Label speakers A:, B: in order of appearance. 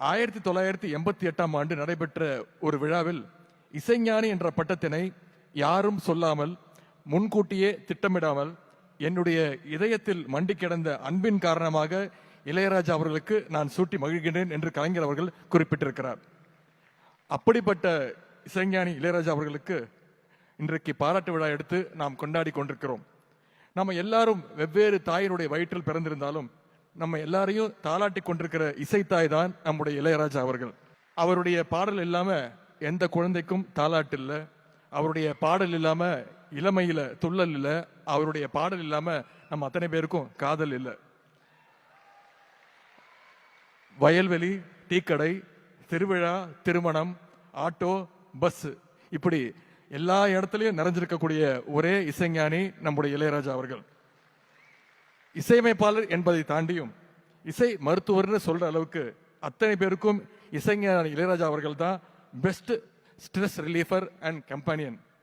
A: 1988 நடைபெற்ற ஒரு விழாவில் இசைஞானி என்ற பட்டத்தினை யாரும் சொல்லாமல், முன்கூட்டியே திட்டமிடாமல், என்னுடைய இதயத்தில் மண்டி கிடந்த அன்பின் காரணமாக இளையராஜா அவர்களுக்கு நான் சூட்டி மகிழ்கின்றேன் என்று கலைஞர் அவர்கள் குறிப்பிட்டிருக்கிறார். அப்படிப்பட்ட இசைஞானி இளையராஜா அவர்களுக்கு இன்றைக்கு பாராட்டு விழா எடுத்து நாம் கொண்டாடி கொண்டிருக்கிறோம். நம்ம எல்லாரும் வெவ்வேறு தாயினுடைய வயிற்றில் பிறந்திருந்தாலும் நம்ம எல்லாரையும் தாளாட்டி கொண்டிருக்கிற இசைத்தாய் தான் நம்முடைய இளையராஜா அவர்கள். அவருடைய பாடல் இல்லாம எந்த குழந்தைக்கும் தாளாட்டு இல்லை. அவருடைய பாடல் இல்லாம இளமையில துள்ளல் இல்லை. அவருடைய பாடல் இல்லாம நம்ம அத்தனை பேருக்கும் காதல் இல்லை. வயல்வெளி, டீக்கடை, திருவிழா, திருமணம், ஆட்டோ, பஸ், இப்படி எல்லா இடத்துலையும் நிறைஞ்சிருக்கக்கூடிய ஒரே இசைஞானி நம்முடைய இளையராஜா அவர்கள். இசையமைப்பாளர் என்பதை தாண்டியும் இசை மருத்துவர்னு சொல்ற அளவுக்கு அத்தனை பேருக்கும் இசைஞானி இளையராஜா அவர்கள் தான் பெஸ்ட் ஸ்ட்ரெஸ் ரிலீஃபர் அண்ட் கம்பானியன்.